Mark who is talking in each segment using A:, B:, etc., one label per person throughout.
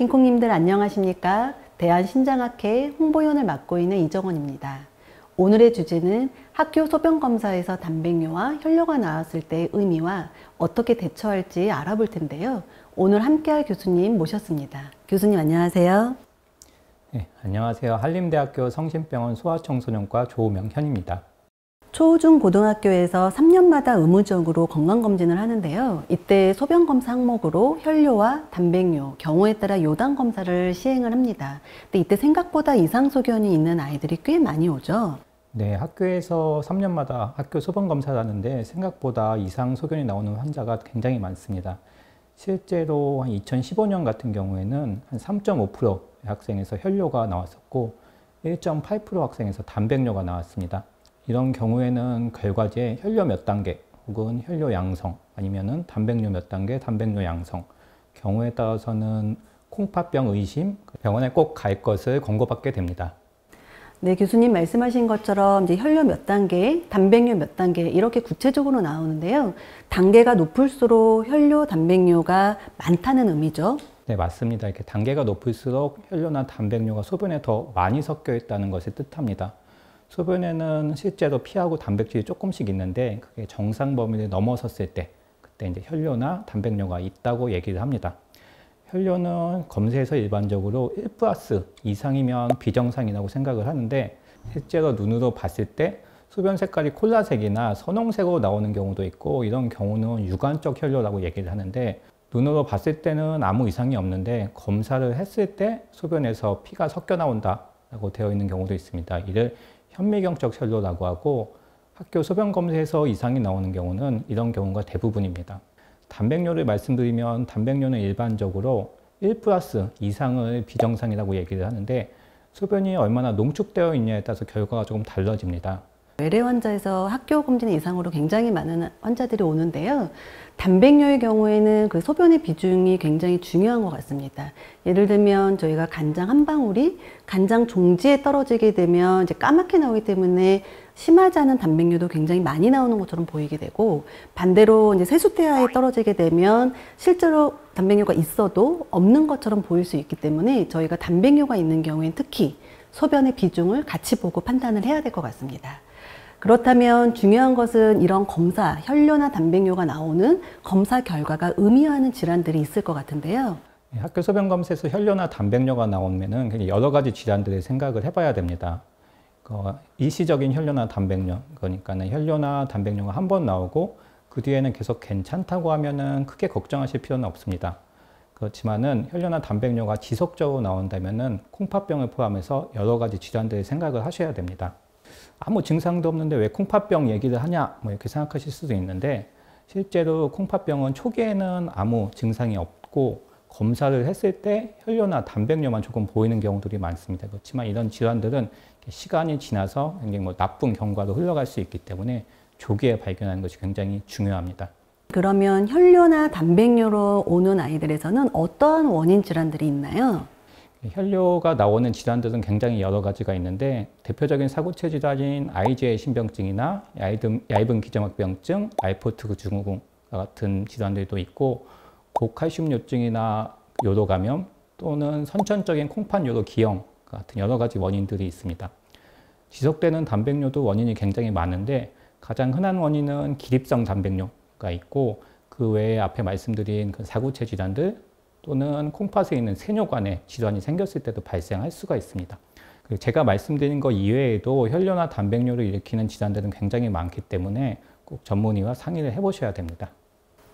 A: 킹콩님들 안녕하십니까? 대한신장학회 홍보위원을 맡고 있는 이정원입니다. 오늘의 주제는 학교 소변검사에서 단백뇨와 혈뇨가 나왔을 때의 의미와 어떻게 대처할지 알아볼 텐데요. 오늘 함께할 교수님 모셨습니다. 교수님 안녕하세요.
B: 네, 안녕하세요. 한림대학교 성심병원 소아청소년과 조명현입니다.
A: 초, 중, 고등학교에서 3년마다 의무적으로 건강검진을 하는데요. 이때 소변검사 항목으로 혈뇨와 단백뇨, 경우에 따라 요단검사를 시행을 합니다. 근데 이때 생각보다 이상소견이 있는 아이들이 꽤 많이 오죠.
B: 네, 학교에서 3년마다 학교 소변검사를 하는데 생각보다 이상소견이 나오는 환자가 굉장히 많습니다. 실제로 한 2015년 같은 경우에는 한 3.5%의 학생에서 혈뇨가 나왔었고 1.8% 학생에서 단백뇨가 나왔습니다. 이런 경우에는 결과지에 혈뇨 몇 단계 혹은 혈뇨 양성 아니면은 단백뇨 몇 단계, 단백뇨 양성, 경우에 따라서는 콩팥병 의심, 병원에 꼭 갈 것을 권고받게 됩니다.
A: 네, 교수님 말씀하신 것처럼 이제 혈뇨 몇 단계, 단백뇨 몇 단계 이렇게 구체적으로 나오는데요. 단계가 높을수록 혈뇨, 단백뇨가 많다는 의미죠.
B: 네, 맞습니다. 이렇게 단계가 높을수록 혈뇨나 단백뇨가 소변에 더 많이 섞여 있다는 것을 뜻합니다. 소변에는 실제로 피하고 단백질이 조금씩 있는데 그게 정상 범위를 넘어섰을 때 그때 이제 혈뇨나 단백뇨가 있다고 얘기를 합니다. 혈뇨는 검사에서 일반적으로 1+ 이상이면 비정상이라고 생각을 하는데 실제로 눈으로 봤을 때 소변 색깔이 콜라색이나 선홍색으로 나오는 경우도 있고 이런 경우는 유관적 혈뇨라고 얘기를 하는데 눈으로 봤을 때는 아무 이상이 없는데 검사를 했을 때 소변에서 피가 섞여 나온다라고 되어 있는 경우도 있습니다. 이를 현미경적 혈뇨라고 하고 학교 소변검사에서 이상이 나오는 경우는 이런 경우가 대부분입니다. 단백뇨를 말씀드리면 단백뇨는 일반적으로 1+ 이상을 비정상이라고 얘기를 하는데 소변이 얼마나 농축되어 있냐에 따라서 결과가 조금 달라집니다.
A: 외래 환자에서 학교 검진 이상으로 굉장히 많은 환자들이 오는데요. 단백뇨의 경우에는 그 소변의 비중이 굉장히 중요한 것 같습니다. 예를 들면 저희가 간장 한 방울이 간장 종지에 떨어지게 되면 이제 까맣게 나오기 때문에 심하지 않은 단백뇨도 굉장히 많이 나오는 것처럼 보이게 되고 반대로 이제 세수대야에 떨어지게 되면 실제로 단백뇨가 있어도 없는 것처럼 보일 수 있기 때문에 저희가 단백뇨가 있는 경우엔 특히 소변의 비중을 같이 보고 판단을 해야 될 것 같습니다. 그렇다면 중요한 것은 이런 검사, 혈뇨나 단백뇨가 나오는 검사 결과가 의미하는 질환들이 있을 것 같은데요.
B: 학교 소변검사에서 혈뇨나 단백뇨가 나오면 여러 가지 질환들을 생각을 해봐야 됩니다. 일시적인 혈뇨나 단백뇨, 그러니까는 혈뇨나 단백뇨가 한 번 나오고 그 뒤에는 계속 괜찮다고 하면은 크게 걱정하실 필요는 없습니다. 그렇지만은 혈뇨나 단백뇨가 지속적으로 나온다면은 콩팥병을 포함해서 여러 가지 질환들을 생각을 하셔야 됩니다. 아무 증상도 없는데 왜 콩팥병 얘기를 하냐 뭐 이렇게 생각하실 수도 있는데 실제로 콩팥병은 초기에는 아무 증상이 없고 검사를 했을 때 혈뇨나 단백뇨만 조금 보이는 경우들이 많습니다. 그렇지만 이런 질환들은 시간이 지나서 굉장히 나쁜 경과로 흘러갈 수 있기 때문에 조기에 발견하는 것이 굉장히 중요합니다.
A: 그러면 혈뇨나 단백뇨로 오는 아이들에서는 어떠한 원인 질환들이 있나요?
B: 혈뇨가 나오는 질환들은 굉장히 여러 가지가 있는데 대표적인 사구체 질환인 IgA 신병증이나 얇은 기저막병증, 알포트 증후군 같은 질환들도 있고 고칼슘요증이나 요로 감염 또는 선천적인 콩팥요로 기형 같은 여러 가지 원인들이 있습니다. 지속되는 단백뇨도 원인이 굉장히 많은데 가장 흔한 원인은 기립성 단백뇨가 있고 그 외에 앞에 말씀드린 그 사구체 질환들 또는 콩팥에 있는 세뇨관에 질환이 생겼을 때도 발생할 수가 있습니다. 그리고 제가 말씀드린 것 이외에도 혈뇨나 단백뇨를 일으키는 질환들은 굉장히 많기 때문에 꼭 전문의와 상의를 해보셔야 됩니다.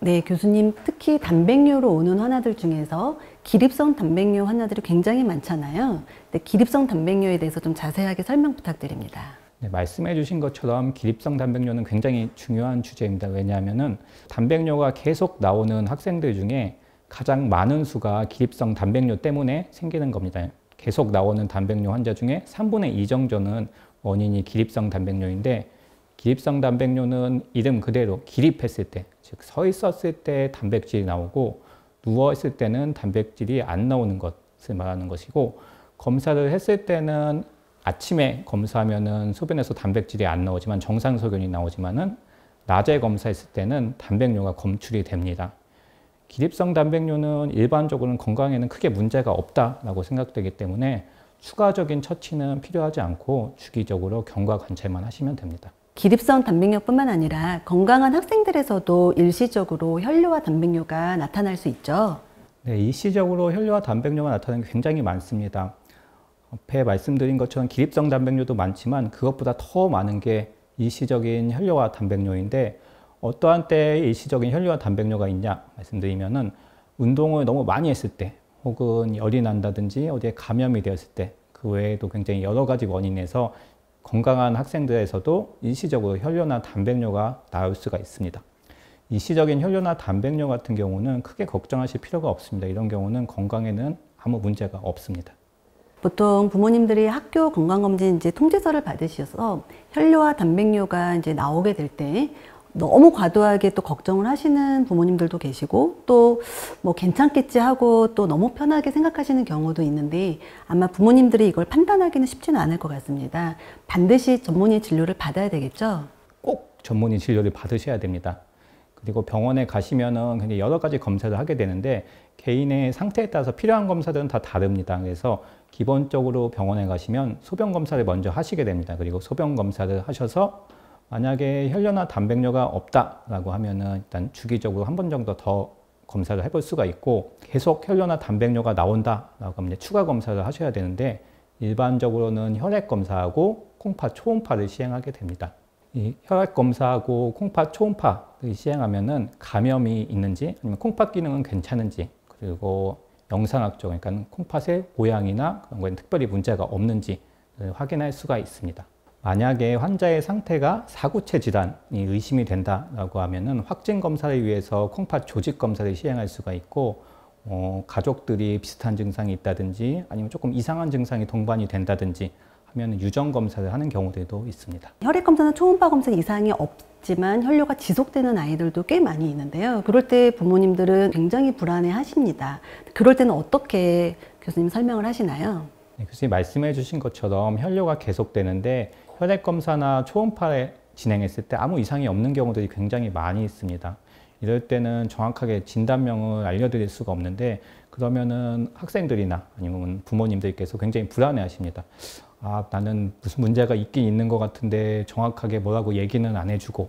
A: 네, 교수님 특히 단백뇨로 오는 환자들 중에서 기립성 단백뇨 환자들이 굉장히 많잖아요. 근데 기립성 단백뇨에 대해서 좀 자세하게 설명 부탁드립니다.
B: 네, 말씀해 주신 것처럼 기립성 단백뇨는 굉장히 중요한 주제입니다. 왜냐하면 단백뇨가 계속 나오는 학생들 중에 가장 많은 수가 기립성 단백뇨 때문에 생기는 겁니다. 계속 나오는 단백뇨 환자 중에 3분의 2 정도는 원인이 기립성 단백뇨인데 기립성 단백뇨는 이름 그대로 기립했을 때, 즉 서 있었을 때 단백질이 나오고 누워 있을 때는 단백질이 안 나오는 것을 말하는 것이고 검사를 했을 때는 아침에 검사하면은 소변에서 단백질이 안 나오지만 정상 소견이 나오지만은 낮에 검사했을 때는 단백뇨가 검출이 됩니다. 기립성 단백뇨는 일반적으로는 건강에는 크게 문제가 없다라고 생각되기 때문에 추가적인 처치는 필요하지 않고 주기적으로 경과 관찰만 하시면 됩니다.
A: 기립성 단백뇨뿐만 아니라 건강한 학생들에서도 일시적으로 혈뇨와 단백뇨가 나타날 수 있죠.
B: 네, 일시적으로 혈뇨와 단백뇨가 나타나는 게 굉장히 많습니다. 앞에 말씀드린 것처럼 기립성 단백뇨도 많지만 그것보다 더 많은 게 일시적인 혈뇨와 단백뇨인데, 어떠한 때에 일시적인 혈뇨와 단백뇨가 있냐 말씀드리면은 운동을 너무 많이 했을 때, 혹은 열이 난다든지 어디에 감염이 되었을 때, 그 외에도 굉장히 여러 가지 원인에서 건강한 학생들에서도 일시적으로 혈뇨나 단백뇨가 나올 수가 있습니다. 일시적인 혈뇨나 단백뇨 같은 경우는 크게 걱정하실 필요가 없습니다. 이런 경우는 건강에는 아무 문제가 없습니다.
A: 보통 부모님들이 학교 건강검진 이제 통지서를 받으셔서 혈뇨와 단백뇨가 이제 나오게 될 때 너무 과도하게 또 걱정을 하시는 부모님들도 계시고, 또 뭐 괜찮겠지 하고 또 너무 편하게 생각하시는 경우도 있는데, 아마 부모님들이 이걸 판단하기는 쉽지는 않을 것 같습니다. 반드시 전문의 진료를 받아야 되겠죠?
B: 꼭 전문의 진료를 받으셔야 됩니다. 그리고 병원에 가시면은 굉장히 여러 가지 검사를 하게 되는데 개인의 상태에 따라서 필요한 검사들은 다 다릅니다. 그래서 기본적으로 병원에 가시면 소변 검사를 먼저 하시게 됩니다. 그리고 소변 검사를 하셔서 만약에 혈뇨나 단백뇨가 없다라고 하면은 일단 주기적으로 한 번 정도 더 검사를 해볼 수가 있고, 계속 혈뇨나 단백뇨가 나온다라고 하면 추가 검사를 하셔야 되는데, 일반적으로는 혈액 검사하고 콩팥 초음파를 시행하게 됩니다. 이 혈액 검사하고 콩팥 초음파를 시행하면은 감염이 있는지 아니면 콩팥 기능은 괜찮은지, 그리고 영상학적, 그러니까 콩팥의 모양이나 그런 거에 특별히 문제가 없는지 확인할 수가 있습니다. 만약에 환자의 상태가 사구체 질환이 의심이 된다라고 하면은 확진 검사를 위해서 콩팥 조직 검사를 시행할 수가 있고, 가족들이 비슷한 증상이 있다든지 아니면 조금 이상한 증상이 동반이 된다든지 하면 유전 검사를 하는 경우들도 있습니다.
A: 혈액 검사나 초음파 검사 이상이 없지만 혈뇨가 지속되는 아이들도 꽤 많이 있는데요. 그럴 때 부모님들은 굉장히 불안해 하십니다. 그럴 때는 어떻게 교수님 설명을 하시나요?
B: 네, 교수님 말씀해 주신 것처럼 혈뇨가 계속되는데 혈액 검사나 초음파를 진행했을 때 아무 이상이 없는 경우들이 굉장히 많이 있습니다. 이럴 때는 정확하게 진단명을 알려드릴 수가 없는데, 그러면은 학생들이나 아니면 부모님들께서 굉장히 불안해 하십니다. 나는 무슨 문제가 있긴 있는 것 같은데 정확하게 뭐라고 얘기는 안 해주고,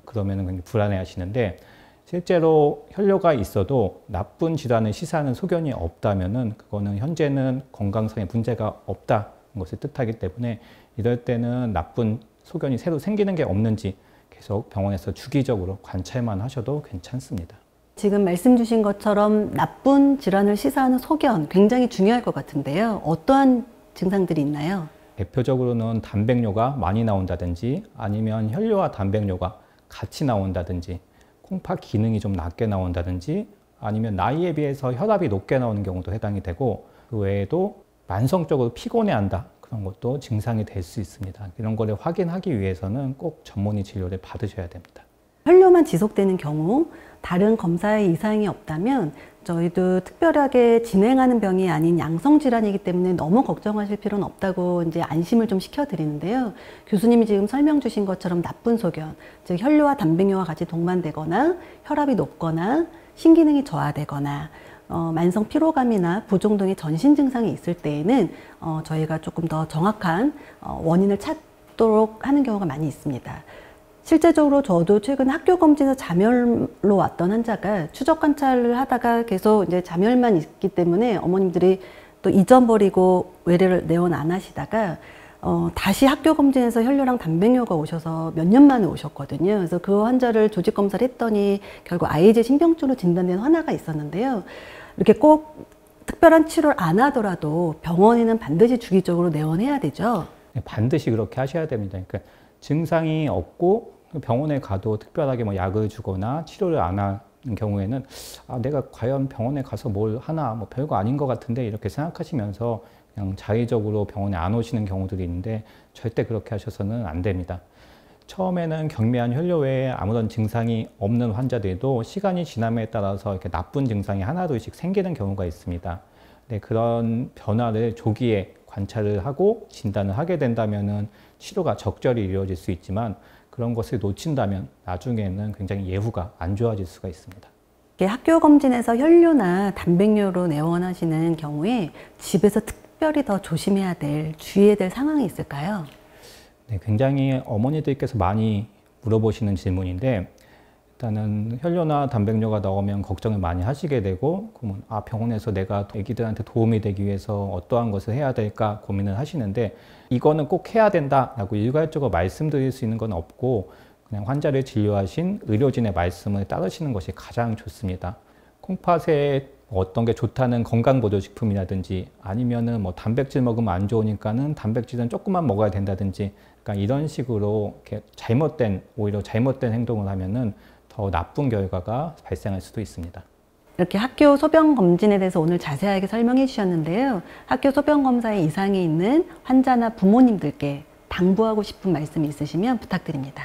B: 그러면은 굉장히 불안해 하시는데, 실제로 혈뇨가 있어도 나쁜 질환을 시사하는 소견이 없다면은 그거는 현재는 건강상의 문제가 없다는 것을 뜻하기 때문에, 이럴 때는 나쁜 소견이 새로 생기는 게 없는지 계속 병원에서 주기적으로 관찰만 하셔도 괜찮습니다.
A: 지금 말씀 주신 것처럼 나쁜 질환을 시사하는 소견 굉장히 중요할 것 같은데요. 어떠한 증상들이 있나요?
B: 대표적으로는 단백뇨가 많이 나온다든지, 아니면 혈뇨와 단백뇨가 같이 나온다든지, 콩팥 기능이 좀 낮게 나온다든지, 아니면 나이에 비해서 혈압이 높게 나오는 경우도 해당이 되고, 그 외에도 만성적으로 피곤해한다, 그런 것도 증상이 될 수 있습니다. 이런 거를 확인하기 위해서는 꼭 전문의 진료를 받으셔야 됩니다.
A: 혈뇨만 지속되는 경우 다른 검사에 이상이 없다면 저희도 특별하게 진행하는 병이 아닌 양성 질환이기 때문에 너무 걱정하실 필요는 없다고 이제 안심을 좀 시켜드리는데요. 교수님이 지금 설명 주신 것처럼 나쁜 소견, 즉 혈뇨와 단백뇨와 같이 동반되거나 혈압이 높거나 신기능이 저하되거나 만성 피로감이나 부종 등의 전신 증상이 있을 때에는 저희가 조금 더 정확한 원인을 찾도록 하는 경우가 많이 있습니다. 실제적으로 저도 최근 학교 검진에서 잠열로 왔던 환자가 추적 관찰을 하다가 계속 이제 잠열만 있기 때문에 어머님들이 또 잊어버리고 외래를 내원 안 하시다가 다시 학교 검진에서 혈뇨랑 단백뇨가 오셔서 몇 년 만에 오셨거든요. 그래서 그 환자를 조직 검사를 했더니 결국 IgG 신병증으로 진단된 환자가 있었는데요. 이렇게 꼭 특별한 치료를 안 하더라도 병원에는 반드시 주기적으로 내원해야 되죠.
B: 네, 반드시 그렇게 하셔야 됩니다. 그러니까 증상이 없고 병원에 가도 특별하게 뭐 약을 주거나 치료를 안 하는 경우에는 내가 과연 병원에 가서 뭘 하나, 뭐 별거 아닌 것 같은데 이렇게 생각하시면서 그냥 자의적으로 병원에 안 오시는 경우들이 있는데, 절대 그렇게 하셔서는 안 됩니다. 처음에는 경미한 혈뇨 외에 아무런 증상이 없는 환자들도 시간이 지남에 따라서 이렇게 나쁜 증상이 하나둘씩 생기는 경우가 있습니다. 네, 그런 변화를 조기에 관찰을 하고 진단을 하게 된다면은 치료가 적절히 이루어질 수 있지만, 그런 것을 놓친다면 나중에는 굉장히 예후가 안 좋아질 수가 있습니다.
A: 이렇게 학교 검진에서 혈뇨나 단백뇨로 내원하시는 경우에 집에서 특별히 더 조심해야 될, 주의해야 될 상황이 있을까요?
B: 네, 굉장히 어머니들께서 많이 물어보시는 질문인데, 일단은 혈뇨나 단백뇨가 나오면 걱정을 많이 하시게 되고, 그러면 병원에서 내가 아기들한테 도움이 되기 위해서 어떠한 것을 해야 될까 고민을 하시는데, 이거는 꼭 해야 된다라고 일괄적으로 말씀드릴 수 있는 건 없고, 그냥 환자를 진료하신 의료진의 말씀을 따르시는 것이 가장 좋습니다. 콩팥에 어떤 게 좋다는 건강보조식품이라든지, 아니면은 뭐 단백질 먹으면 안 좋으니까는 단백질은 조금만 먹어야 된다든지, 그러니까 이런 식으로 이렇게 오히려 잘못된 행동을 하면은 더 나쁜 결과가 발생할 수도 있습니다.
A: 이렇게 학교 소변 검진에 대해서 오늘 자세하게 설명해 주셨는데요. 학교 소변 검사에 이상이 있는 환자나 부모님들께 당부하고 싶은 말씀이 있으시면 부탁드립니다.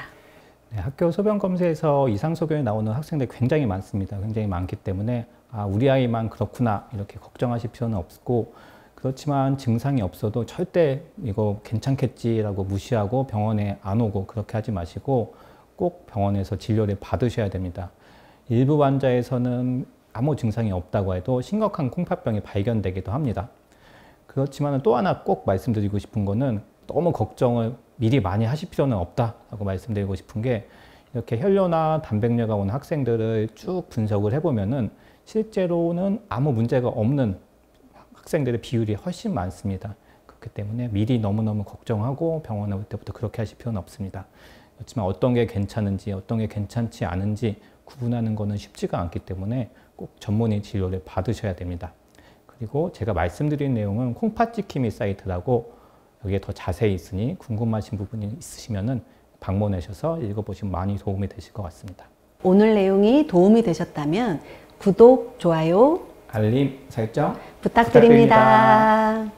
B: 네, 학교 소변 검사에서 이상 소변이 나오는 학생들이 굉장히 많습니다. 굉장히 많기 때문에 우리 아이만 그렇구나 이렇게 걱정하실 필요는 없고, 그렇지만 증상이 없어도 절대 이거 괜찮겠지라고 무시하고 병원에 안 오고 그렇게 하지 마시고 꼭 병원에서 진료를 받으셔야 됩니다. 일부 환자에서는 아무 증상이 없다고 해도 심각한 콩팥병이 발견되기도 합니다. 그렇지만 또 하나 꼭 말씀드리고 싶은 거는, 너무 걱정을 미리 많이 하실 필요는 없다라고 말씀드리고 싶은 게, 이렇게 혈뇨나 단백뇨가 온 학생들을 쭉 분석을 해보면은 실제로는 아무 문제가 없는 학생들의 비율이 훨씬 많습니다. 그렇기 때문에 미리 너무너무 걱정하고 병원에 올 때부터 그렇게 하실 필요는 없습니다. 그렇지만 어떤 게 괜찮은지 어떤 게 괜찮지 않은지 구분하는 것은 쉽지가 않기 때문에 꼭 전문의 진료를 받으셔야 됩니다. 그리고 제가 말씀드린 내용은 콩팥지킴이 사이트라고, 여기에 더 자세히 있으니 궁금하신 부분이 있으시면은 방문하셔서 읽어보시면 많이 도움이 되실 것 같습니다.
A: 오늘 내용이 도움이 되셨다면 구독, 좋아요,
B: 알림 설정
A: 부탁드립니다.